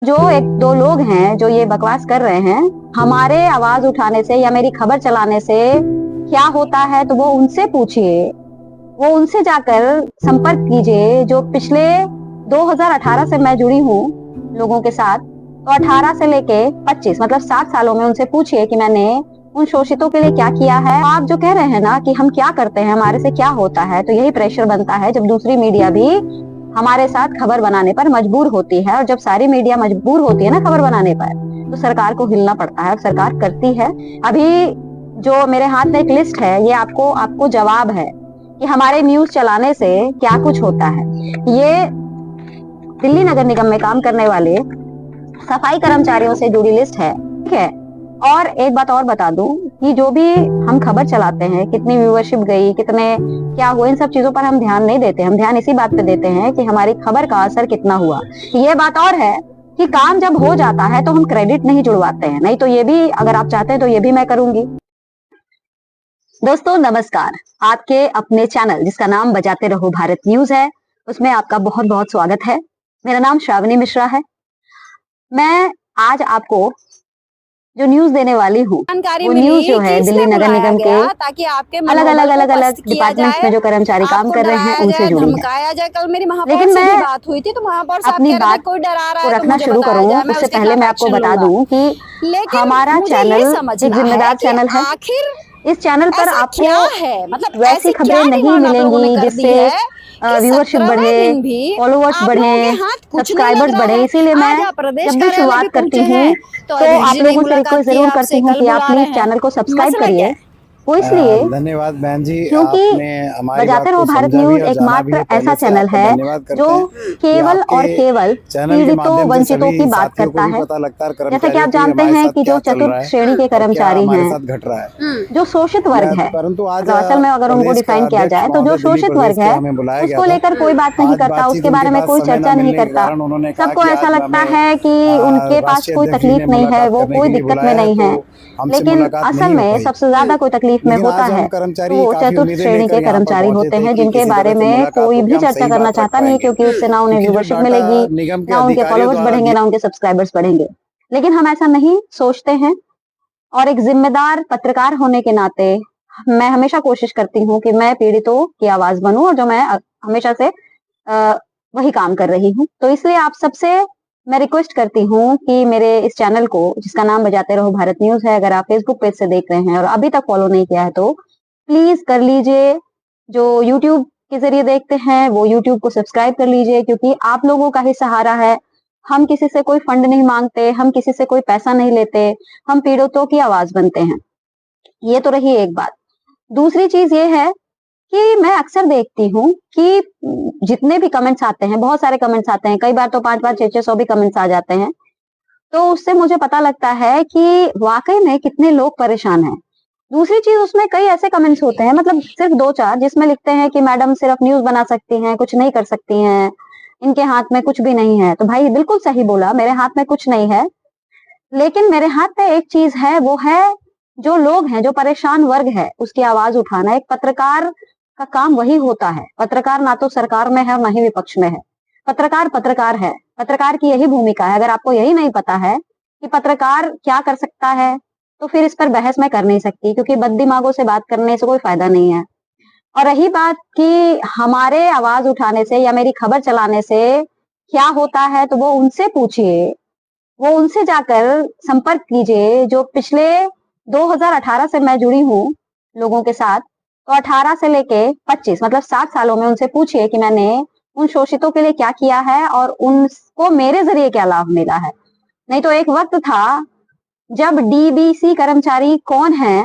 जो एक दो लोग हैं जो ये बकवास कर रहे हैं, हमारे आवाज उठाने से या मेरी खबर चलाने से क्या होता है तो वो उनसे पूछिए, वो उनसे जाकर संपर्क कीजिए जो पिछले 2018 से मैं जुड़ी हूँ लोगों के साथ। तो 18 से लेके 25 मतलब 7 सालों में उनसे पूछिए कि मैंने उन शोषितों के लिए क्या किया है। आप जो कह रहे हैं ना कि हम क्या करते हैं, हमारे से क्या होता है, तो यही प्रेशर बनता है जब दूसरी मीडिया भी हमारे साथ खबर बनाने पर मजबूर होती है। और जब सारी मीडिया मजबूर होती है ना खबर बनाने पर, तो सरकार को हिलना पड़ता है और सरकार करती है। अभी जो मेरे हाथ में एक लिस्ट है, ये आपको आपको जवाब है कि हमारे न्यूज चलाने से क्या कुछ होता है। ये दिल्ली नगर निगम में काम करने वाले सफाई कर्मचारियों से जुड़ी लिस्ट है, ठीक है। और एक बात और बता दूं कि जो भी हम खबर चलाते हैं, कितनी व्यूअरशिप गई, कितने क्या हुआ, इन सब चीजों पर हम ध्यान नहीं देते। हम ध्यान इसी बात पे देते हैं कि हमारी खबर का असर कितना हुआ। ये बात और है कि काम जब हो जाता है तो हम क्रेडिट नहीं जुड़वाते हैं, नहीं तो ये भी अगर आप चाहते हैं तो ये भी मैं करूंगी। दोस्तों नमस्कार, आपके अपने चैनल जिसका नाम बजाते रहो भारत न्यूज है, उसमें आपका बहुत बहुत स्वागत है। मेरा नाम श्रावणी मिश्रा है। मैं आज आपको जो न्यूज देने वाली हूँ जानकारी वो न्यूज जो मिली है कि दिल्ली इसलिए नगर बुलाया निगम के गया ताकि आपके अलग अलग मनोबल को अलग अलग पस्त किया डिपार्टमेंट्स में जाए, जो कर्मचारी काम आपको कर रहे हैं डराया उनसे जाए, जुड़ी है। धमकाया जाए। कल मेरी महापौर लेकिन से भी मैं बात हुई थी तो महापौर साहब अपनी कह रहे थे बात कोई डरा रहा को है तो रखना मुझे शुरू बताया करूं जाए, मैं उससे उसके पहले खिलाफ मैं आपको एक्शन बता लूंगा। दूं कि लेकिन हमारा मुझे चैनल ये एक समझना है जिम्मेदार कि चैनल है। आखिर इस चैनल पर ऐसा आपको क्या है, मतलब वैसी ऐसी क्या खबरें नहीं डिमांड आप लोगों ने मिलेंगी कर दी जिससे है कि व्यूअरशिप 17वें बढ़े, दिन भी फॉलोअर्स आप लोगों के बढ़े, हाथ कुछ नहीं लग सब्सक्राइबर्स रहा बढ़े। है। इसीलिए आज मैं आप प्रदेश जब भी कार्यालय भी शुरुआत करती पहुंचे हूँ हैं तो तो अध्यक्ष आप जी ने लोगों से मुलाकात रिक्वेस्ट की जरूर करती आपसे, हूँ कल कि आप बुला रहे प्लीज हैं। चैनल को सब्सक्राइब मसला क्या करिए। है? वो इसलिए धन्यवाद बहन जी, क्योंकि आपने हमारी बजाते बात रहो को भारत समझा भी न्यूज और जाना भी एकमात्र है। ऐसा पहले से चैनल आपका है धन्यवाद जो करते हैं कि केवल आपके और केवल चैनल के पीड़ितों माध्यम से वंचितों सभी की बात साथियों को करता भी है। पता लगता है और जैसा कि कर्मचारियों आप को भी जानते हमारे हैं साथ कि क्या जो चल रहा चतुर्थ है श्रेणी के और क्या कर्मचारी हमारे हैं, साथ घट रहा है। जो शोषित वर्ग है, परंतु आज मतलब असल में अगर उनको प्रदेश का डिफाइन किया अध्यक्ष जाए तो जो महोदय दिल्ली शोषित प्रदेश वर्ग के है हमें बुलाया गया उसको था। लेकर कोई बात नहीं आज करता, बातचीत उसके बारे उनके में पास कोई समय चर्चा न नहीं मिलने के करता। कारण उन्होंने कहा सबको कि ऐसा आज लगता हमें है कि उनके पास राष्ट्रीय कोई अध्यक्ष जी तकलीफ ने नहीं है, मुलाकात वो करने कोई के लिए दिक्कत में बुलाया है, नहीं तो है। हमसे लेकिन मुलाकात असल नहीं हो में पाई। सबसे ज्यादा कोई तकलीफ में लेकिन होता आज हम है तो कर्मचारी वो काफी चतुर्थ उम्मीदें श्रेणी लेकर के यहाँ पर कर्मचारी पहुंचे होते थे हैं, कि जिनके किसी बारे तरह से में मुलाकात कोई होकर भी हम चर्चा सही करना बात रख चाहता नहीं है, पाएंगे, क्योंकि उससे ना उन्हें क्योंकि जो व्यूवरशिप डाटा मिलेगी, निगम के ना उनके अधिकारियों फॉलोअर्स द्वारा बढ़ेंगे, ना उनके सब्सक्राइबर्स बढ़ेंगे। लेकिन हम ऐसा नहीं सोचते हैं। और एक जिम्मेदार पत्रकार होने के नाते मैं हमेशा कोशिश करती हूँ कि मैं पीड़ितों की आवाज बनूं, और जो मैं हमेशा से वही काम कर रही हूँ। तो इसलिए आप सबसे मैं रिक्वेस्ट करती हूँ कि मेरे इस चैनल को, जिसका नाम बजाते रहो भारत न्यूज है, अगर आप फेसबुक पेज से देख रहे हैं और अभी तक फॉलो नहीं किया है तो प्लीज कर लीजिए। जो यूट्यूब के जरिए देखते हैं वो यूट्यूब को सब्सक्राइब कर लीजिए, क्योंकि आप लोगों का ही सहारा है। हम किसी से कोई फंड नहीं मांगते, हम किसी से कोई पैसा नहीं लेते, हम पीड़ितों की आवाज बनते हैं। ये तो रही एक बात। दूसरी चीज ये है कि मैं अक्सर देखती हूँ कि जितने भी कमेंट्स आते हैं, बहुत सारे कमेंट्स आते हैं, कई बार तो 5-5, 600 भी कमेंट्स आ जाते हैं। तो उससे मुझे पता लगता है कि वाकई में कितने लोग परेशान हैं। दूसरी चीज, उसमें कई ऐसे कमेंट्स होते हैं, मतलब सिर्फ 2-4, जिसमें लिखते हैं कि मैडम सिर्फ न्यूज बना सकती हैं, कुछ नहीं कर सकती हैं, इनके हाथ में कुछ भी नहीं है। तो भाई बिल्कुल सही बोला, मेरे हाथ में कुछ नहीं है। लेकिन मेरे हाथ में एक चीज है, वो है जो लोग हैं, जो परेशान वर्ग है, उसकी आवाज उठाना। एक पत्रकार का काम वही होता है। पत्रकार ना तो सरकार में है और ना ही विपक्ष में है। पत्रकार पत्रकार है। पत्रकार की यही भूमिका है। अगर आपको यही नहीं पता है कि पत्रकार क्या कर सकता है तो फिर इस पर बहस मैं कर नहीं सकती, क्योंकि बददिमागों से बात करने से कोई फायदा नहीं है। और रही बात कि हमारे आवाज उठाने से या मेरी खबर चलाने से क्या होता है, तो वो उनसे पूछिए, वो उनसे जाकर संपर्क कीजिए जो पिछले 2018 से मैं जुड़ी हूँ लोगों के साथ। तो 18 से लेके 25 मतलब 7 सालों में उनसे पूछिए कि मैंने उन शोषितों के लिए क्या किया है और उनको मेरे जरिए क्या लाभ मिला है। नहीं तो एक वक्त था जब डीबीसी कर्मचारी कौन है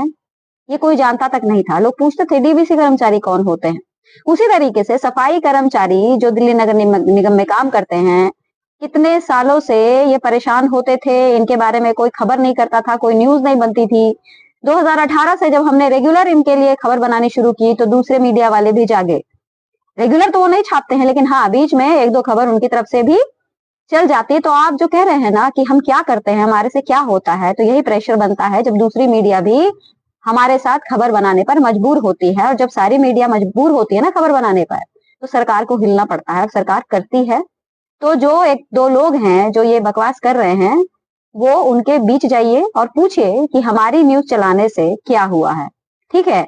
ये कोई जानता तक नहीं था। लोग पूछते थे डीबीसी कर्मचारी कौन होते हैं। उसी तरीके से सफाई कर्मचारी जो दिल्ली नगर निगम में काम करते हैं, कितने सालों से ये परेशान होते थे, इनके बारे में कोई खबर नहीं करता था, कोई न्यूज नहीं बनती थी। 2018 से जब हमने रेगुलर इनके लिए खबर बनानी शुरू की तो दूसरे मीडिया वाले भी जागे। रेगुलर तो वो नहीं छापते हैं, लेकिन हाँ बीच में एक दो खबर उनकी तरफ से भी चल जाती है। तो आप जो कह रहे हैं ना कि हम क्या करते हैं, हमारे से क्या होता है, तो यही प्रेशर बनता है जब दूसरी मीडिया भी हमारे साथ खबर बनाने पर मजबूर होती है। और जब सारी मीडिया मजबूर होती है ना खबर बनाने पर, तो सरकार को हिलना पड़ता है और सरकार करती है। तो जो एक दो लोग हैं जो ये बकवास कर रहे हैं, वो उनके बीच जाइए और पूछिए कि हमारी न्यूज चलाने से क्या हुआ है, ठीक है।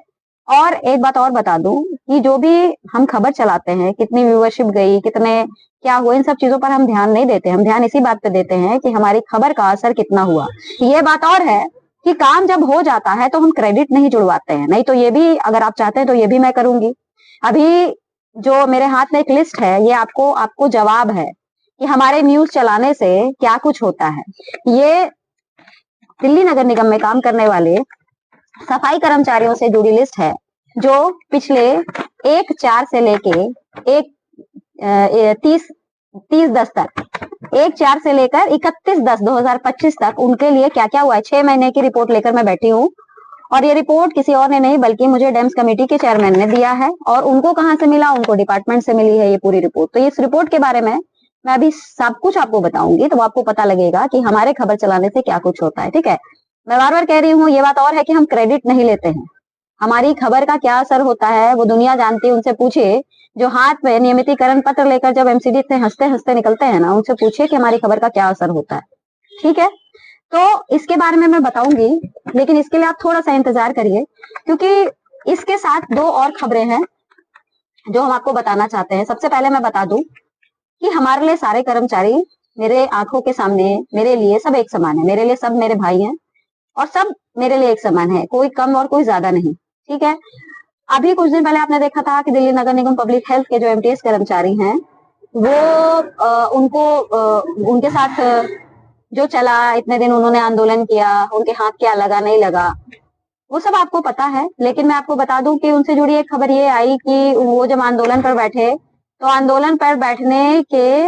और एक बात और बता दूं कि जो भी हम खबर चलाते हैं, कितनी व्यूअरशिप गई, कितने क्या हुआ, इन सब चीजों पर हम ध्यान नहीं देते। हम ध्यान इसी बात पे देते हैं कि हमारी खबर का असर कितना हुआ। ये बात और है कि काम जब हो जाता है तो हम क्रेडिट नहीं जुड़वाते हैं, नहीं तो ये भी अगर आप चाहते हैं तो ये भी मैं करूंगी। अभी जो मेरे हाथ में एक लिस्ट है, ये आपको आपको जवाब है कि हमारे न्यूज चलाने से क्या कुछ होता है। ये दिल्ली नगर निगम में काम करने वाले सफाई कर्मचारियों से जुड़ी लिस्ट है, जो पिछले 1/4 से लेके 30/10 तक, 1/4 से लेकर 31/10/2025 तक उनके लिए क्या क्या हुआ है, 6 महीने की रिपोर्ट लेकर मैं बैठी हूँ। और ये रिपोर्ट किसी और ने नहीं बल्कि मुझे डेम्स कमेटी के चेयरमैन ने दिया है। और उनको कहाँ से मिला, उनको डिपार्टमेंट से मिली है ये पूरी रिपोर्ट। तो इस रिपोर्ट के बारे में मैं अभी सब कुछ आपको बताऊंगी, तो आपको पता लगेगा कि हमारे खबर चलाने से क्या कुछ होता है, ठीक है। मैं बार बार कह रही हूँ, ये बात और है कि हम क्रेडिट नहीं लेते हैं। हमारी खबर का क्या असर होता है वो दुनिया जानती है। उनसे पूछिए जो हाथ में नियमितीकरण पत्र लेकर जब एमसीडी से हंसते हंसते निकलते हैं ना, उनसे पूछिए कि हमारी खबर का क्या असर होता है, ठीक है। तो इसके बारे में मैं बताऊंगी, लेकिन इसके लिए आप थोड़ा सा इंतजार करिए, क्योंकि इसके साथ दो और खबरें हैं जो हम आपको बताना चाहते हैं। सबसे पहले मैं बता दूं कि हमारे लिए सारे कर्मचारी मेरे आंखों के सामने, मेरे लिए सब एक समान है। मेरे लिए सब मेरे भाई हैं और सब मेरे लिए एक समान है, कोई कम और कोई ज्यादा नहीं, ठीक है। अभी कुछ दिन पहले आपने देखा था कि दिल्ली नगर निगम पब्लिक हेल्थ के जो एमटीएस कर्मचारी हैं, वो उनके साथ जो चला, इतने दिन उन्होंने आंदोलन किया, उनके हाथ क्या लगा नहीं लगा, वो सब आपको पता है। लेकिन मैं आपको बता दूं कि उनसे जुड़ी एक खबर ये आई कि वो जब आंदोलन पर बैठे, तो आंदोलन पर बैठने के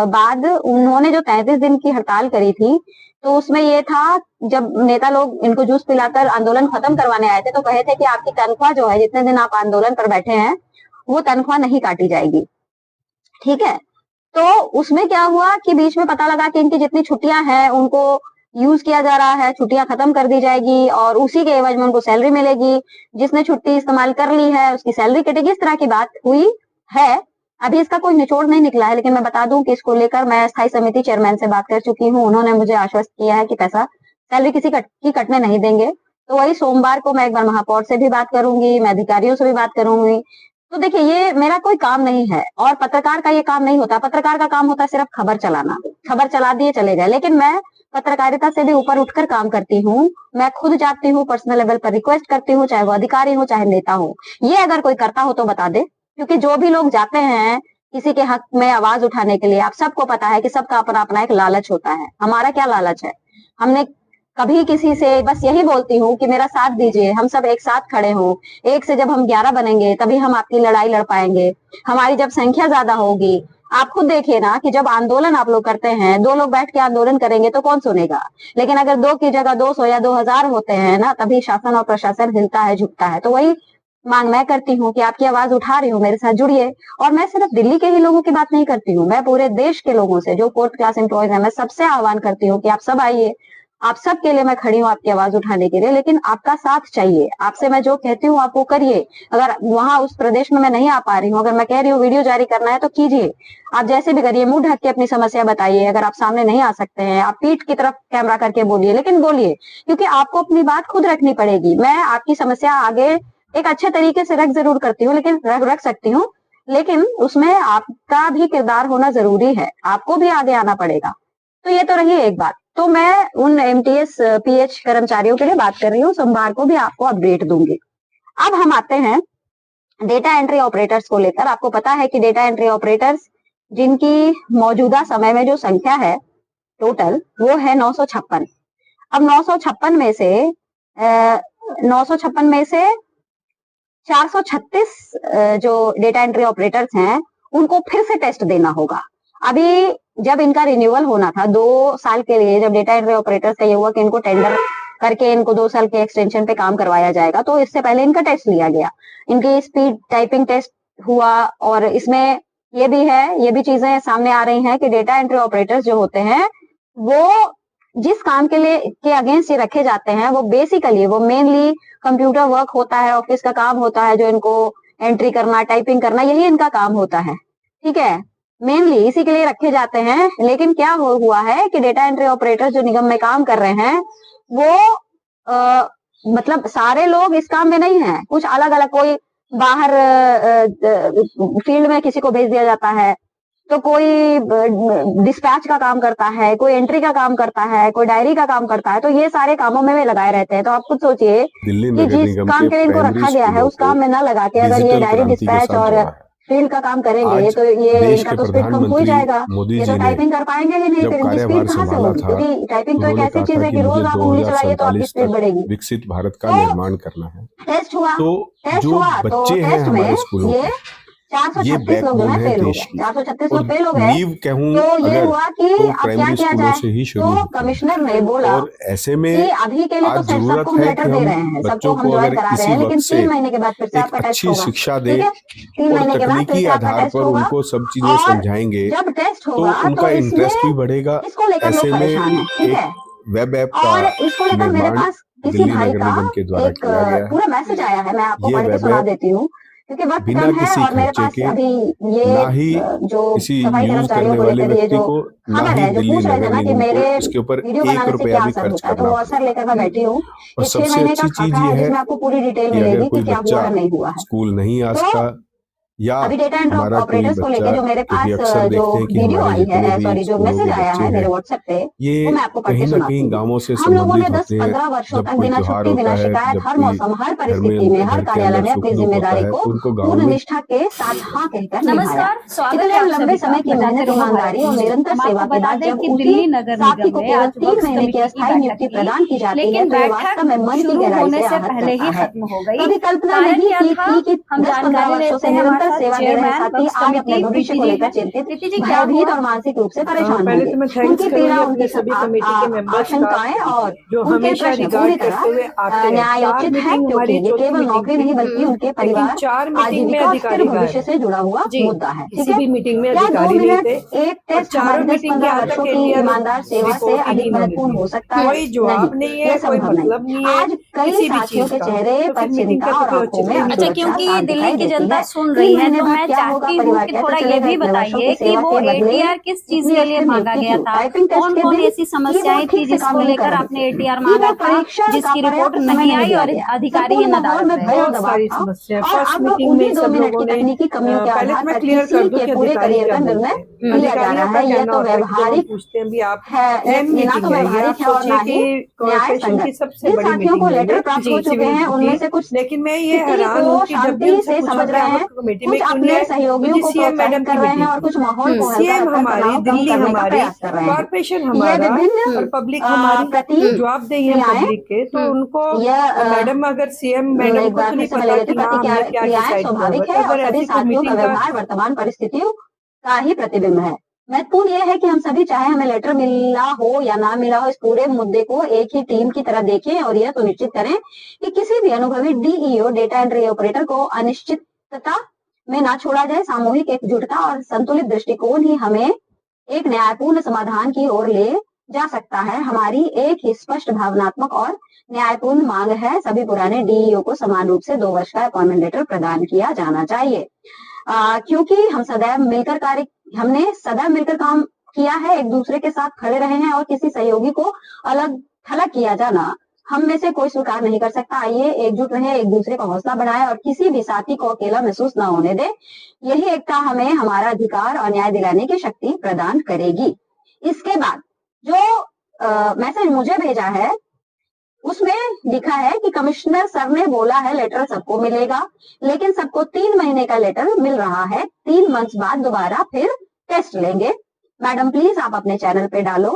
बाद उन्होंने जो 33 दिन की हड़ताल करी थी, तो उसमें ये था, जब नेता लोग इनको जूस पिलाकर आंदोलन खत्म करवाने आए थे, तो कहे थे कि आपकी तनख्वाह जो है, जितने दिन आप आंदोलन पर बैठे हैं, वो तनख्वाह नहीं काटी जाएगी, ठीक है। तो उसमें क्या हुआ कि बीच में पता लगा कि इनकी जितनी छुट्टियां हैं उनको यूज किया जा रहा है, छुट्टियां खत्म कर दी जाएगी और उसी के एवज में उनको सैलरी मिलेगी। जिसने छुट्टी इस्तेमाल कर ली है उसकी सैलरी कटेगी, इस तरह की बात हुई है। अभी इसका कोई निचोड़ नहीं निकला है, लेकिन मैं बता दूं कि इसको लेकर मैं स्थायी समिति चेयरमैन से बात कर चुकी हूँ। उन्होंने मुझे आश्वस्त किया है कि पैसा सैलरी किसी की कटने नहीं देंगे। तो वही सोमवार को मैं एक बार महापौर से भी बात करूंगी, मैं अधिकारियों से भी बात करूंगी। तो देखिए, ये मेरा कोई काम नहीं है और पत्रकार का ये काम नहीं होता। पत्रकार का काम होता है सिर्फ खबर चलाना, खबर चला दिए चले गए। लेकिन मैं पत्रकारिता से भी ऊपर उठकर काम करती हूँ। मैं खुद जाती हूँ, पर्सनल लेवल पर रिक्वेस्ट करती हूँ, चाहे वो अधिकारी हो चाहे नेता हो। ये अगर कोई करता हो तो बता दे, क्योंकि जो भी लोग जाते हैं किसी के हक में आवाज उठाने के लिए, आप सबको पता है कि सबका अपना अपना एक लालच होता है। हमारा क्या लालच है? हमने कभी किसी से, बस यही बोलती हूँ कि मेरा साथ दीजिए, हम सब एक साथ खड़े हों। एक से जब हम 11 बनेंगे तभी हम आपकी लड़ाई लड़ पाएंगे। हमारी जब संख्या ज्यादा होगी, आप खुद देखिए ना कि जब आंदोलन आप लोग करते हैं, 2 लोग बैठ के आंदोलन करेंगे तो कौन सुनेगा। लेकिन अगर 2 की जगह 200 या 2000 होते हैं ना, तभी शासन और प्रशासन हिलता है, झुकता है। तो वही मांग मैं करती हूँ कि आपकी आवाज उठा रही हूँ, मेरे साथ जुड़िए। और मैं सिर्फ दिल्ली के ही लोगों की बात नहीं करती हूँ, मैं पूरे देश के लोगों से, जो 4th क्लास एम्प्लॉयज हैं, मैं सबसे आह्वान करती हूँ कि आप सब आइए। आप सब के लिए मैं खड़ी हूँ, आपकी आवाज उठाने के लिए। लेकिन आपका साथ चाहिए। आपसे मैं जो कहती हूँ आप वो करिए। अगर वहां उस प्रदेश में मैं नहीं आ पा रही हूँ, अगर मैं कह रही हूँ वीडियो जारी करना है तो कीजिए, आप जैसे भी करिए। मुंह ढक के अपनी समस्या बताइए। अगर आप सामने नहीं आ सकते हैं, आप पीठ की तरफ कैमरा करके बोलिए, लेकिन बोलिए, क्योंकि आपको अपनी बात खुद रखनी पड़ेगी। मैं आपकी समस्या आगे एक अच्छे तरीके से रख जरूर करती हूँ, लेकिन रख सकती हूँ, लेकिन उसमें आपका भी किरदार होना जरूरी है। आपको भी आगे आना पड़ेगा। तो ये तो रही एक बात। तो मैं उन एमटीएस पीएच कर्मचारियों के लिए बात कर रही हूँ। सोमवार को भी आपको अपडेट दूंगी। अब हम आते हैं डेटा एंट्री ऑपरेटर्स को लेकर। आपको पता है कि डेटा एंट्री ऑपरेटर्स जिनकी मौजूदा समय में जो संख्या है टोटल, वो है 956। अब 956 में से 436 जो डेटा एंट्री ऑपरेटर्स हैं, उनको फिर से टेस्ट देना होगा। अभी जब इनका रिन्यूअल होना था 2 साल के लिए, जब डेटा एंट्री ऑपरेटर्स का ये हुआ कि इनको टेंडर करके इनको 2 साल के एक्सटेंशन पे काम करवाया जाएगा, तो इससे पहले इनका टेस्ट लिया गया। इनकी स्पीड टाइपिंग टेस्ट हुआ। और इसमें ये भी है, ये भी चीजें सामने आ रही हैं कि डेटा एंट्री ऑपरेटर्स जो होते हैं, वो जिस काम के लिए के अगेंस्ट ये रखे जाते हैं, वो बेसिकली वो मेनली कंप्यूटर वर्क होता है, ऑफिस का काम होता है, जो इनको एंट्री करना, टाइपिंग करना, यही इनका काम होता है, ठीक है। मेनली इसी के लिए रखे जाते हैं। लेकिन क्या हुआ है कि डेटा एंट्री ऑपरेटर जो निगम में काम कर रहे हैं वो मतलब सारे लोग इस काम में नहीं है, कुछ अलग अलग, कोई बाहर फील्ड में किसी को भेज दिया जाता है, तो कोई डिस्पैच का काम करता है, कोई एंट्री का काम करता है, कोई डायरी का काम करता है, तो ये सारे कामों में वे लगाए रहते हैं। तो आप खुद सोचिए कि जिस काम के लिए इनको रखा गया है उस काम में ना लगा के अगर ये डायरी डिस्पैच और फील्ड का काम करेंगे तो ये इनका तो स्पीड कम हो ही जाएगा। ये तो टाइपिंग कर पाएंगे ही नहीं, फिर इनकी स्पीड कहाँ से होगी? क्योंकि टाइपिंग तो एक ऐसी चीज है कि रोज आप उंगली चलाइए तो आपकी स्पीड बढ़ेगी। विकसित भारत का निर्माण करना है। टेस्ट हुआ, तो जो बच्चे हैं हमारे स्कूलों ये 436 लोग बैकबोन है फेल हो देश गए, की। 436 लोग फेल हो गए। नींव कहूं तो ये अगर हुआ कि तो अब क्या प्राइमरी किया स्कूलों जाए? से ही शुरू तो होती है। कमिश्नर ने बोला और ऐसे में कि अभी के लिए तो आज सबको जरूरत हम है लेटर कि दे हम रहे हैं, सबको बच्चों हम को ज्वाइन अगर करा रहे इसी हैं, लेकिन वक्त से 3 महीने के बाद फिर से एक आपका टेस्ट अच्छी होगा। शिक्षा ठीक दें है, 3 और महीने के बाद फिर तकनीकी से आपका आधार टेस्ट पर होगा। उनको सब चीजें और समझाएंगे जब टेस्ट तो होगा उनका तो इंटरेस्ट भी इसमें बढ़ेगा। इसको लेकर लोग ऐसे में परेशान हैं, ठीक एक है। वेब ऐप और का इसको लेकर मेरे निर्माण पास किसी दिल्ली भाई नगर का निगम के द्वारा एक किया गया है। पूरा मैसेज आया है, मैं आपको ये पढ़ के वेब सुना ऐप देती हूँ क्योंकि वक्त बिना कम है किसी और मेरे खर्चे पास के अभी ये ना ही जो किसी सफाई यूज कर्मचारियों करने को वाले लेकर ये व्यक्ति जो को ना खबर ही है, जो दिल्ली पूछ रहे थे नगर ना कि निगम मेरे को इसके ऊपर वीडियो 1 बनाने से रुपया क्या भी असर खर्च होता है, तो करना वो पड़ेगा। असर लेकर मैं बैठी हूँ। और ये 6 सबसे महीने का अच्छी चीज खाका ये है है जिसमें आपको पूरी डिटेल कि अगर मिलेगी कोई कि क्या बच्चा हुआ है नहीं हुआ है। स्कूल नहीं आ तो सका या अभी डेटा एंट्री हमारा कोई ऑपरेटर्स को बच्चा, लेके जो मेरे क्योंकि पास अक्सर जो देखते हैं कि वीडियो हमारे आई जितने है, भी सॉरी जो स्कूलों मैसेज के आया बच्चे है मेरे हैं व्हाट्सएप पे, ये वो मैं आपको पढ़ के कहीं ना सुनाती कहीं हूँ। गांवों से हम लोगों ने संबंधित होते हैं। 10-15 वर्षों जब तक कोई बिना त्योहार छुट्टी, बिना होता है, शिकायत, जब हर कोई मौसम, हर घर में परिस्थिति में, हर घर के कार्यालय अंदर ने सुख अपनी दुख होता जिम्मेदारी है को तो उनको गांव पूर्ण में निष्ठा के साथ हाँ कहकर निभाया। नमस्कार, स्वागत इतने है आप लंबे सभी का। समय की बताते मेहनत, रहो ईमानदारी और भारत निरंतर हम सेवा आपको के बता बाद दें जब कि उसी दिल्ली नगर साथी निगम को में केवल आज 3 वक्फ महीने की कमेटी की अस्थायी बैठक नियुक्ति थी, प्रदान की जाती है लेकिन तो ये बैठक वास्तव में मन की शुरू गहराई होने से से आहत पहले ही करता है। खत्म हो गई। कभी कल्पना कारण नहीं क्या की था, थी कि हम 10-15 जानकारी वर्षों लेते से हैं। हमारे निरंतर साथ सेवा दे रहे चेयरमैन साथी वक्फ आज अपने कमेटी भविष्य प्रीति को जी लेकर हैं। चिंतित, प्रीति जी, क्या भयभीत हुआ? और मानसिक रूप से परेशान पहले तो मैं होंगे। थैंक्स उनकी पीड़ा, करूंगी उनकी अपने सभी कमेटी के मेंबर्स का आशंकाएं और जो उनके हमेशा प्रश्न पूरी रिगार्ड करते हुए तरह आते हैं। 4 न्यायोचित है, मीटिंग क्योंकि हमारी ये चौथी केवल नौकरी मीटिंग नहीं थी, बल्कि उनके लेकिन परिवार, 4 मीटिंग में आजीविका और स्थिर अधिकारी गायब भविष्य है से जुड़ा हुआ जी। मुद्दा है। ठीक किसी है, भी मीटिंग में क्या 2 अधिकारी नहीं मिनट थे एक और टेस्ट चारों हमारी मीटिंग के 10-15 आज वर्षों तक की एटीआर ईमानदार सेवा से रिपोर्ट ही अधिक नहीं होने महत्वपूर्ण दी। हो सकता है? कोई जवाब नहीं ये है, कोई संभव नहीं। मतलब नहीं है आज कई किसी भी साथियों चीज के का, चेहरे तो पर फिर मीटिंग चिंता का और तो कोई आंखों में औचित्य ही अच्छा, नहीं अनिश्चितता क्योंकि साफ दिल्ली दिखाई की देती जनता है। सुन 3 रही है महीने तो बाद मैं क्या होगा? चाहती हूँ परिवार कि कैसे थोड़ा ये चलेगा? भी इतने वर्षों बताइए की कि सेवा वो के बदले एटीआर किस चीज इतनी के लिए अस्थिर मांगा नियुक्ति गया क्यों? था? टाइपिंग टेस्ट कौन के कौन दिन ऐसी की वो समस्याएं थी ठीक से काम जिसको नहीं कर लेकर रहे आपने थे, एटीआर कि मांगा वो था, परीक्षा का जिसकी रिपोर्ट पर्याप्त समय नहीं नहीं आई दिया और गया, अधिकारी संपूर्ण इन माहौल अदालत में में भय है? और बहुत दबाव सारी था। समस्या है। और फर्स्ट अब मीटिंग उन्हीं में 2 सब मिनट लोगों की ने तकनीकी कमियों के पहले आधार तो मैं पर क्लियर किसी कर दूं के कि पूरे अधिकारी करियर क्या का बोलते निर्णय हैं। लिया जा अधिकारियों रहा का है। यह कहना तो होता है कि जब हम व्यवहारिक पूछते हैं भी आप है, अहम ये ना मीटिंग तो है, ये व्यवहारिक आप है और ना सोचिए ही कि न्याय कॉर्पोरेशन की संगत। सबसे जिन बड़ी साथियों को मीटिंग है लेटर ये प्राप्त हो चुके सिविल हैं उनमें की। से कुछ लेकिन मैं ये स्थिति हैरान हूँ को कि जब भी शांति उनसे से पूछा समझ गया रहे हैं, वक्त कमेटी में कुछ कि अपने उन्हें सहयोगियों को सीएम प्रोत्साहित मैडम कर की रहे हैं मीटिंग और थी। कुछ माहौल को हल्का सीएम रखकर हमारी, तनाव कम दिल्ली करने का हमारी, प्रयास कर रहे हैं। कॉर्पोरेशन ये हमारा विभिन्न और पब्लिक हमारी, प्रति जवाबदेही है क्रियाएं, पब्लिक के। तो उनको यह मैडम, अगर सीएम मैडम एक को बार तो फिर नहीं से मैं ले पता लेती कि हूँ, हाँ हमने क्या प्रतिक्रियाएं डिसाइड किया हुआ स्वाभाविक है, है तो और अगर सभी ऐसी कोई साथियों का मीटिंग का व्यवहार वर्तमान परिस्थितियों का ही प्रतिबिंब है। महत्वपूर्ण यह है कि हम सभी, चाहे हमें लेटर मिला हो या ना मिला हो, इस पूरे मुद्दे को एक ही टीम की तरह देखें और यह सुनिश्चित करें कि किसी भी अनुभवी डीईओ, डेटा एंट्री ऑपरेटर को अनिश्चितता में ना छोड़ा जाए। सामूहिक एकजुटता और संतुलित दृष्टिकोण ही हमें एक न्यायपूर्ण समाधान की ओर ले जा सकता है। हमारी एक ही स्पष्ट, भावनात्मक और न्यायपूर्ण मांग है, सभी पुराने डीईओ को समान रूप से 2 वर्ष का अपॉइंटमेंट लेटर प्रदान किया जाना चाहिए। क्योंकि हमने सदैव मिलकर काम किया है, एक दूसरे के साथ खड़े रहे हैं और किसी सहयोगी को अलग थलग किया जाना हम में से कोई स्वीकार नहीं कर सकता। आइए एकजुट रहे, एक दूसरे का हौसला बढ़ाएं और किसी भी साथी को अकेला महसूस न होने दे। यही एकता हमें हमारा अधिकार और न्याय दिलाने की शक्ति प्रदान करेगी। इसके बाद जो मैसेज मुझे भेजा है उसमें लिखा है कि कमिश्नर सर ने बोला है लेटर सबको मिलेगा, लेकिन सबको 3 महीने का लेटर मिल रहा है। 3 मंथ्स बाद दोबारा फिर टेस्ट लेंगे। मैडम प्लीज आप अपने चैनल पे डालो,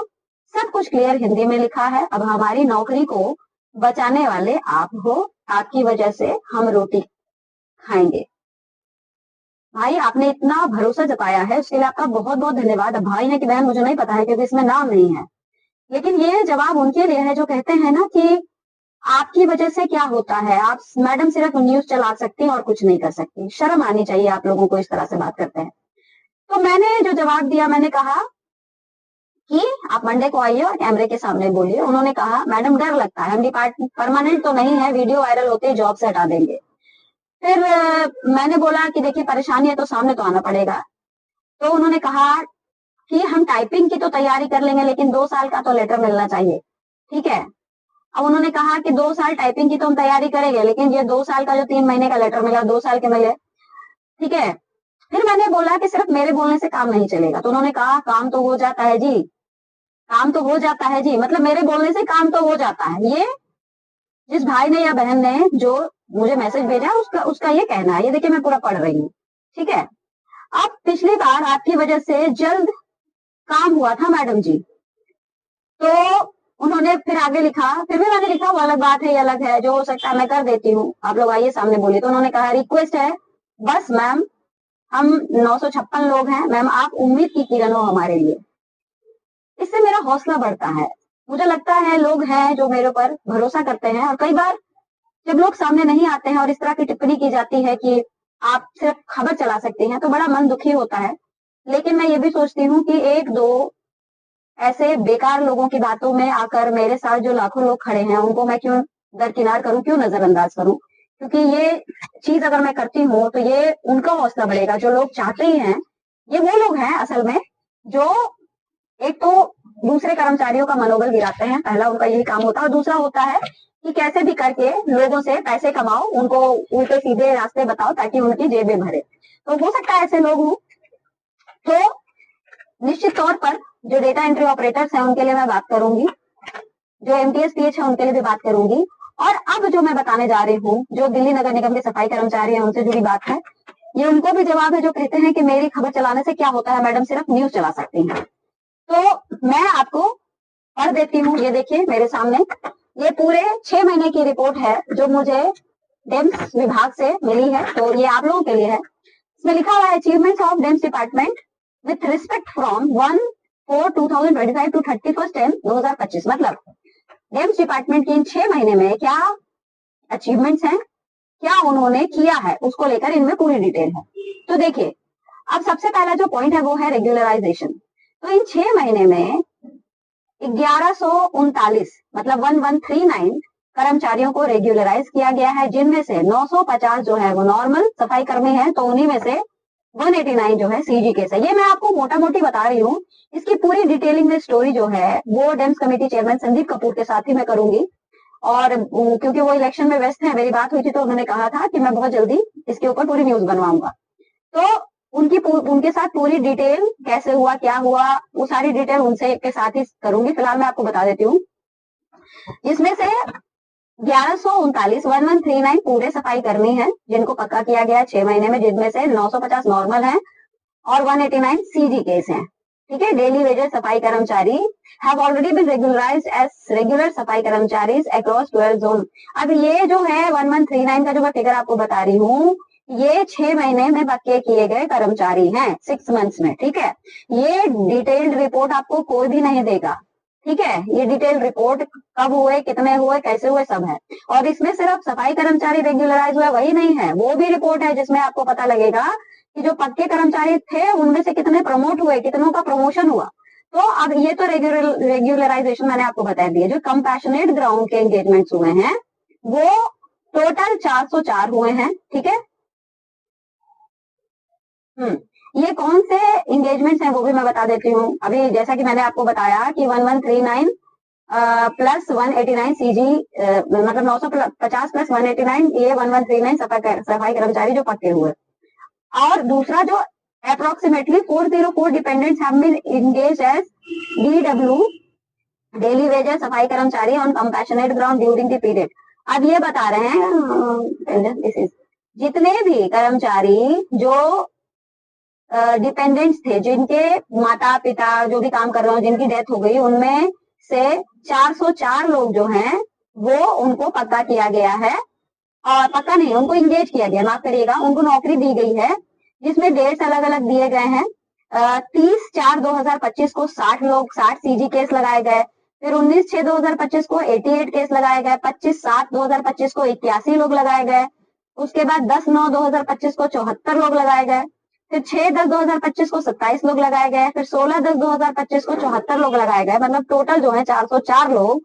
सब कुछ क्लियर हिंदी में लिखा है। अब हमारी नौकरी को बचाने वाले आप हो, आपकी वजह से हम रोटी खाएंगे। भाई, आपने इतना भरोसा जताया है उसके लिए आपका बहुत बहुत धन्यवाद। अब भाई है कि बहन मुझे नहीं पता है क्योंकि इसमें नाम नहीं है, लेकिन ये जवाब उनके लिए है जो कहते हैं ना कि आपकी वजह से क्या होता है, आप मैडम सिर्फ न्यूज चला सकती हैं और कुछ नहीं कर सकती। शर्म आनी चाहिए आप लोगों को इस तरह से बात करते हैं। तो मैंने जो जवाब दिया, मैंने कहा कि आप मंडे को आइए और कैमरे के सामने बोलिए। उन्होंने कहा मैडम डर लगता है, हम डिपार्टमेंट परमानेंट तो नहीं है, वीडियो वायरल होते ही जॉब से हटा देंगे। फिर मैंने बोला कि देखिए परेशानी है तो सामने तो आना पड़ेगा। तो उन्होंने कहा कि हम टाइपिंग की तो तैयारी कर लेंगे, लेकिन 2 साल का तो लेटर मिलना चाहिए, ठीक है। अब उन्होंने कहा कि 2 साल टाइपिंग की तो हम तैयारी करेंगे, लेकिन ये 2 साल का जो 3 महीने का लेटर मिला, 2 साल के मिले, ठीक है। फिर मैंने बोला कि सिर्फ मेरे बोलने से काम नहीं चलेगा, तो उन्होंने कहा काम तो हो जाता है जी, काम तो हो जाता है जी, मतलब मेरे बोलने से काम तो हो जाता है। ये जिस भाई ने या बहन ने जो मुझे मैसेज भेजा उसका ये कहना है। ये देखिए मैं पूरा पढ़ रही हूँ, ठीक है। अब पिछली बार आपकी वजह से जल्द काम हुआ था मैडम जी, तो उन्होंने फिर आगे लिखा, फिर भी मैंने लिखा वो अलग बात है, ये अलग है, जो हो सकता है मैं कर देती हूँ, आप लोग आइए सामने बोलिए। तो उन्होंने कहा रिक्वेस्ट है बस मैम, हम 956 लोग हैं मैम, आप उम्मीद की किरण हो हमारे लिए। इससे मेरा हौसला बढ़ता है। मुझे लगता है लोग हैं जो मेरे ऊपर भरोसा करते हैं, और कई बार जब लोग सामने नहीं आते हैं और इस तरह की टिप्पणी की जाती है कि आप सिर्फ खबर चला सकती हैं, तो बड़ा मन दुखी होता है। लेकिन मैं ये भी सोचती हूँ कि 1-2 ऐसे बेकार लोगों की बातों में आकर मेरे साथ जो लाखों लोग खड़े हैं उनको मैं क्यों दरकिनार करूं, क्यों नजरअंदाज करूं। क्योंकि ये चीज अगर मैं करती हूँ तो ये उनका हौसला बढ़ेगा, जो लोग चाहते ही हैं। ये वो लोग हैं असल में जो एक तो दूसरे कर्मचारियों का मनोबल गिराते हैं, पहला उनका यही काम होता है, और दूसरा होता है कि कैसे भी करके लोगों से पैसे कमाओ, उनको उल्टे सीधे रास्ते बताओ ताकि उनकी जेबें भरे। तो हो सकता है ऐसे लोग हों। तो निश्चित तौर पर जो डेटा एंट्री ऑपरेटर्स हैं उनके लिए मैं बात करूंगी, जो एमटीएस पीएच है उनके लिए भी बात करूंगी, और अब जो मैं बताने जा रही हूँ जो दिल्ली नगर निगम के सफाई कर्मचारी हैं उनसे जुड़ी बात है, ये उनको भी जवाब है जो कहते हैं कि मेरी खबर चलाने से क्या होता है मैडम, सिर्फ न्यूज चला सकती हैं। तो मैं आपको पढ़ देती हूँ, ये देखिए मेरे सामने, ये पूरे 6 महीने की रिपोर्ट है जो मुझे डेम्स विभाग से मिली है, तो ये आप लोगों के लिए है। इसमें लिखा हुआ है achievements of DEMS department with respect from 1/4/2025 to 31/10/2025। मतलब डेम्स डिपार्टमेंट की इन 6 महीने में क्या अचीवमेंट्स हैं, क्या उन्होंने किया है, उसको लेकर इनमें पूरी डिटेल है। तो देखिए, अब सबसे पहला जो पॉइंट है वो है रेगुलराइजेशन। तो इन 6 महीने में 1139 मतलब 1139 कर्मचारियों को रेगुलराइज किया गया है, जिनमें से 950 जो है वो नॉर्मल सफाई कर्मी है, तो उन्हीं में से 189 जो है सीजी केस है। ये मैं आपको मोटा मोटी बता रही हूँ, इसकी पूरी डिटेलिंग में स्टोरी जो है वो DIMMs committee chairman Sandeep Kapoor के साथ ही मैं करूंगी, और क्योंकि वो इलेक्शन में व्यस्त है, मेरी बात हुई थी तो उन्होंने कहा था कि मैं बहुत जल्दी इसके ऊपर पूरी न्यूज बनवाऊंगा। तो उनके साथ पूरी डिटेल कैसे हुआ, क्या हुआ, वो सारी डिटेल उनसे के साथ ही करूंगी। फिलहाल मैं आपको बता देती हूँ, इसमें से 1139 पूरे सफाई कर्मी हैं जिनको पक्का किया गया है 6 महीने में, जिनमें से 950 नॉर्मल हैं और 189 सीजी केस हैं, ठीक है। डेली वेजेस सफाई karmachari have already been regularised as regular safai karmachari across 12 zone. अब ये जो है 1139 का जो मैं फिगर आपको बता रही हूँ, ये 6 महीने में पक्के किए गए कर्मचारी हैं, 6 मंथ्स में, ठीक है। ये डिटेल्ड रिपोर्ट आपको कोई भी नहीं देगा, ठीक है। ये डिटेल रिपोर्ट कब हुए, कितने हुए, कैसे हुए, सब है। और इसमें सिर्फ सफाई कर्मचारी रेगुलराइज हुआ वही नहीं है, वो भी रिपोर्ट है जिसमें आपको पता लगेगा कि जो पक्के कर्मचारी थे उनमें से कितने प्रमोट हुए, कितनों का प्रमोशन हुआ। तो अब ये तो रेगुलराइजेशन मैंने आपको बता दिया। जो कंपैशनेट ग्राउंड के एंगेजमेंट्स हुए हैं वो टोटल 404 हुए हैं, ठीक है। ये कौन से एंगेजमेंट्स हैं वो भी मैं बता देती हूँ। अभी जैसा कि मैंने आपको बताया कि 1139 प्लस 189 सीजी मतलब 950 प्लस 189 ये 1139 सफाई कर्मचारी जो पक्के हुए। और दूसरा जो approximately 404 dependents have been engaged as DW daily wages सफाई कर्मचारी on compassionate ground during the period. अब ये बता रहे हैं जितने भी कर्मचारी जो डिपेंडेंट्स थे, जिनके माता पिता जो भी काम कर रहे हो, जिनकी डेथ हो गई, उनमें से 404 लोग जो हैं वो उनको पक्का किया गया है, और पक्का नहीं, उनको इंगेज किया गया, माफ करिएगा, उनको नौकरी दी गई है, जिसमें डेट्स अलग अलग दिए गए हैं। 30/4/2025 को 60 सीजी केस लगाए गए, फिर 19/6/2025 को 88 केस लगाए गए, 25/7/2025 को 81 लोग लगाए गए, उसके बाद 10/9/2025 को 74 लोग लगाए गए, फिर 6/10/2025 को 27 लोग लगाए गए, फिर 16/10/2025 को 74 लोग लगाए गए। मतलब टोटल जो है 404 लोग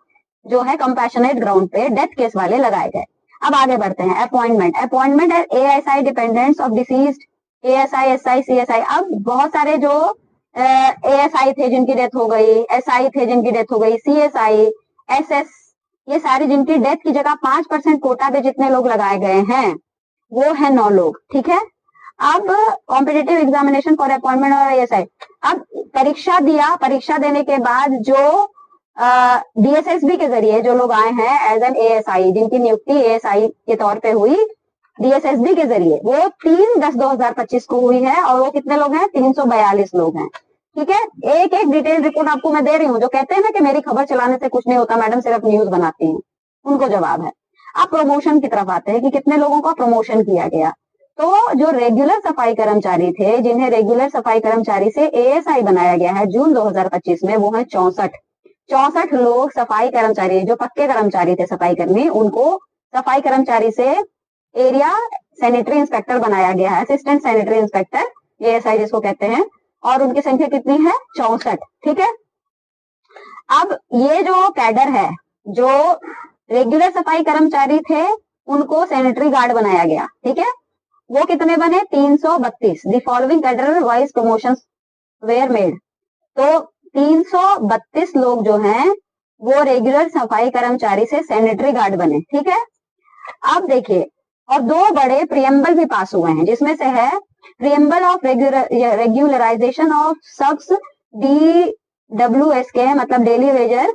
जो है कंपैशनेट ग्राउंड पे डेथ केस वाले लगाए गए। अब आगे बढ़ते हैं। Appointment as ASI dependents of deceased ASI, SI, CSI। अब बहुत सारे जो ASI थे जिनकी डेथ हो गई, SI थे जिनकी डेथ हो गई, CSI, SS, ये सारी जिनकी डेथ की जगह 5% कोटा पे जितने लोग लगाए गए हैं वो है 9 लोग। ठीक है। अब कॉम्पिटिटिव एग्जामिनेशन फॉर अपॉइंटमेंट और ASI, अब परीक्षा दिया, परीक्षा देने के बाद जो DSSB के जरिए जो लोग आए हैं एज एन ASI, जिनकी नियुक्ति ASI के तौर पे हुई DSSB के जरिए, वो 3/10/2025 को हुई है और वो कितने लोग हैं? 342 लोग हैं। ठीक है। एक एक डिटेल रिपोर्ट आपको मैं दे रही हूँ। जो कहते हैं ना कि मेरी खबर चलाने से कुछ नहीं होता मैडम, सिर्फ न्यूज बनाती हैं, उनको जवाब है। अब प्रमोशन की तरफ आते हैं कि कितने लोगों का प्रमोशन किया गया। तो जो रेगुलर सफाई कर्मचारी थे, जिन्हें रेगुलर सफाई कर्मचारी से ASI बनाया गया है जून 2025 में, वो है 64 लोग सफाई कर्मचारी, जो पक्के कर्मचारी थे सफाई कर्मी, उनको सफाई कर्मचारी से एरिया सैनिटरी इंस्पेक्टर बनाया गया है, असिस्टेंट सैनिटरी इंस्पेक्टर, ASI जिसको कहते हैं, और उनकी संख्या कितनी है? 64। ठीक है। अब ये जो कैडर है, जो रेगुलर सफाई कर्मचारी थे, उनको सैनिटरी गार्ड बनाया गया। ठीक है। वो कितने बने? 332। The following cadre wise promotion were made. तो 332 लोग जो हैं वो रेगुलर सफाई कर्मचारी से सैनिटरी गार्ड बने। ठीक है। अब देखिए, और 2 बड़े प्रियम्बल भी पास हुए हैं, जिसमें से है preamble of regularisation of subs DWSK, मतलब डेली वेजर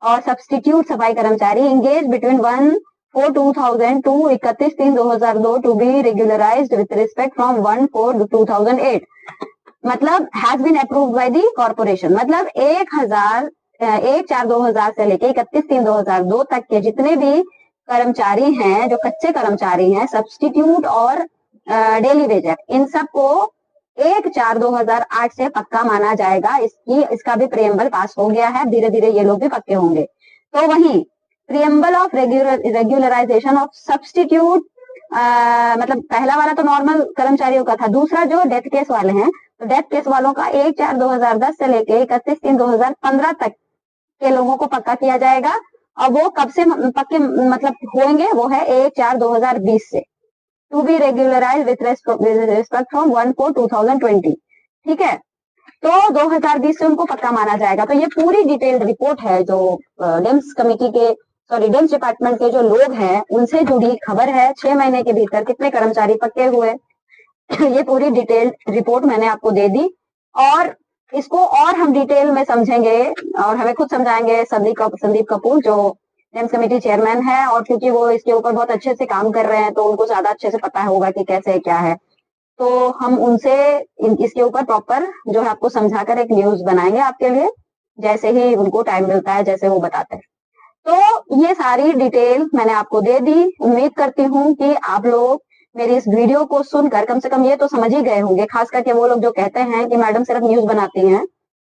और substitute safai karmachari, engage between 1/4/2000 to 31/3/2002 to be regularised with respect from 1/4/2008, मतलब has been approved by the corporation. मतलब 1/4/2000 से लेके 31/3/2002 तक के जितने भी कर्मचारी हैं, जो कच्चे कर्मचारी हैं, सब्सटीट्यूट और डेली वेजर, इन सबको 1/4/2008 से पक्का माना जाएगा। इसका भी प्रियम्बल पास हो गया है। धीरे धीरे ये लोग भी पक्के होंगे। तो वहीं preamble of regularisation of substitute, मतलब पहला वाला तो नॉर्मल कर्मचारियों का था, दूसरा जो डेथ केस वाले हैं, तो डेथ केस वालों का 1/4/2010 से लेके 31/3/2015 तक के लोगों को पक्का किया जाएगा। और वो कब से पक्के मतलब होंगे? वो है 1/4/2020 से। To be regularize with respect from 1/4/2020। ठीक है। तो 2020 से उनको पक्का माना जाएगा। तो ये पूरी डिटेल्ड रिपोर्ट है जो डेम्स कमेटी के, सॉरी डेम्स डिपार्टमेंट के जो लोग हैं उनसे जुड़ी खबर है। 6 महीने के भीतर कितने कर्मचारी पक्के हुए, ये पूरी डिटेल्ड रिपोर्ट मैंने आपको दे दी। और इसको और हम डिटेल में समझेंगे और हमें खुद समझाएंगे संदीप कपूर, जो डेम्स कमेटी चेयरमैन है, और क्योंकि वो इसके ऊपर बहुत अच्छे से काम कर रहे हैं तो उनको ज्यादा अच्छे से पता होगा कि कैसे क्या है। तो हम उनसे इसके ऊपर प्रॉपर जो है आपको समझाकर एक न्यूज बनाएंगे आपके लिए, जैसे ही उनको टाइम मिलता है, जैसे वो बताते हैं। तो ये सारी डिटेल मैंने आपको दे दी। उम्मीद करती हूँ कि आप लोग मेरी इस वीडियो को सुनकर कम से कम ये तो समझ ही गए होंगे। खास करके वो लोग जो कहते हैं कि मैडम सिर्फ न्यूज बनाती हैं,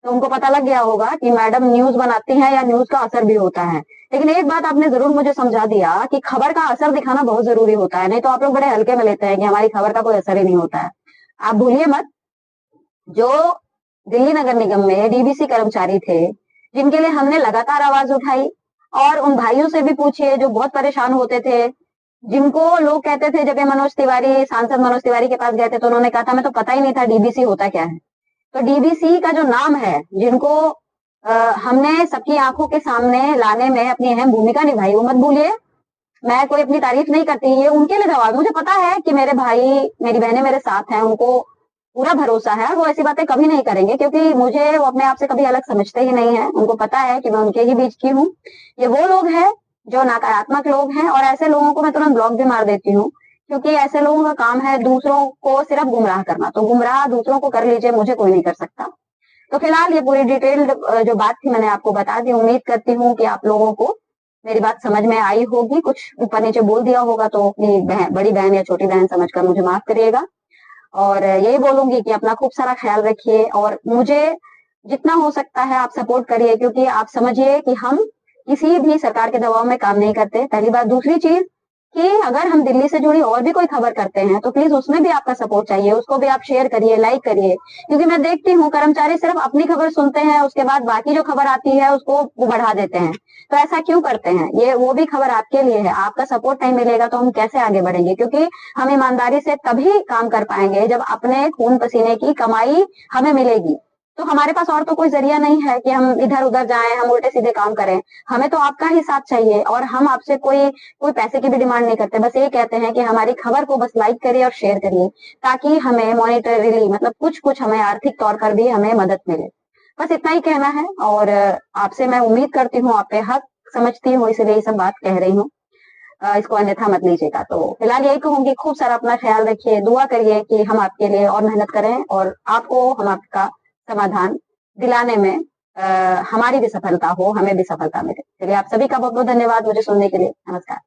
तो उनको पता लग गया होगा कि मैडम न्यूज बनाती हैं या न्यूज का असर भी होता है। लेकिन एक बात आपने जरूर मुझे समझा दिया कि खबर का असर दिखाना बहुत जरूरी होता है, नहीं तो आप लोग बड़े हल्के में लेते हैं कि हमारी खबर का कोई असर ही नहीं होता है। आप भूलिए मत, जो दिल्ली नगर निगम में DBC कर्मचारी थे, जिनके लिए हमने लगातार आवाज उठाई, और उन भाइयों से भी पूछिए जो बहुत परेशान होते थे, जिनको लोग कहते थे, जब ये सांसद मनोज तिवारी के पास गए थे तो उन्होंने कहा था मैं तो पता ही नहीं था DBC होता क्या है। तो DBC का जो नाम है, जिनको हमने सबकी आंखों के सामने लाने में अपनी अहम भूमिका निभाई, वो मत भूलिए। मैं कोई अपनी तारीफ नहीं करती, ये उनके लिए जवाब। मुझे पता है कि मेरे भाई मेरी बहनें मेरे साथ हैं, उनको पूरा भरोसा है, वो ऐसी बातें कभी नहीं करेंगे, क्योंकि मुझे वो अपने आप से कभी अलग समझते ही नहीं है। उनको पता है कि मैं उनके ही बीच की हूँ। ये वो लोग हैं जो नकारात्मक लोग हैं, और ऐसे लोगों को मैं तुरंत ब्लॉक भी मार देती हूँ, क्योंकि ऐसे लोगों का काम है दूसरों को सिर्फ गुमराह करना। तो गुमराह दूसरों को कर लीजिए, मुझे कोई नहीं कर सकता। तो फिलहाल ये पूरी डिटेल्ड जो बात थी मैंने आपको बता दी। उम्मीद करती हूँ कि आप लोगों को मेरी बात समझ में आई होगी। कुछ ऊपर नीचे बोल दिया होगा तो अपनी बड़ी बहन या छोटी बहन समझकर मुझे माफ करिएगा। और यही बोलूंगी कि अपना खूब सारा ख्याल रखिए, और मुझे जितना हो सकता है आप सपोर्ट करिए, क्योंकि आप समझिए कि हम किसी भी सरकार के दबाव में काम नहीं करते, पहली बात। दूसरी चीज कि अगर हम दिल्ली से जुड़ी और भी कोई खबर करते हैं तो प्लीज उसमें भी आपका सपोर्ट चाहिए, उसको भी आप शेयर करिए, लाइक करिए, क्योंकि मैं देखती हूँ कर्मचारी सिर्फ अपनी खबर सुनते हैं, उसके बाद बाकी जो खबर आती है उसको वो बढ़ा देते हैं। तो ऐसा क्यों करते हैं? ये वो भी खबर आपके लिए है, आपका सपोर्ट नहीं मिलेगा तो हम कैसे आगे बढ़ेंगे? क्योंकि हम ईमानदारी से तभी काम कर पाएंगे जब अपने खून पसीने की कमाई हमें मिलेगी। तो हमारे पास और तो कोई जरिया नहीं है कि हम इधर उधर जाएं, हम उल्टे सीधे काम करें। हमें तो आपका ही साथ चाहिए और हम आपसे कोई पैसे की भी डिमांड नहीं करते, बस ये कहते हैं कि हमारी खबर को बस लाइक करिए और शेयर करिए, ताकि हमें मॉनिटरीली मतलब कुछ कुछ हमें आर्थिक तौर पर भी हमें मदद मिले। बस इतना ही कहना है और आपसे मैं उम्मीद करती हूँ, आप पे हक समझती हूँ, इसलिए ये सब बात कह रही हूँ, इसको अन्यथा मत लीजिएगा। तो फिलहाल यही कहूंगी, खूब सारा अपना ख्याल रखिए, दुआ करिए कि हम आपके लिए और मेहनत करें और आपको हम आपका समाधान दिलाने में हमारी भी सफलता हो, हमें भी सफलता मिले। चलिए, आप सभी का बहुत बहुत धन्यवाद मुझे सुनने के लिए। नमस्कार।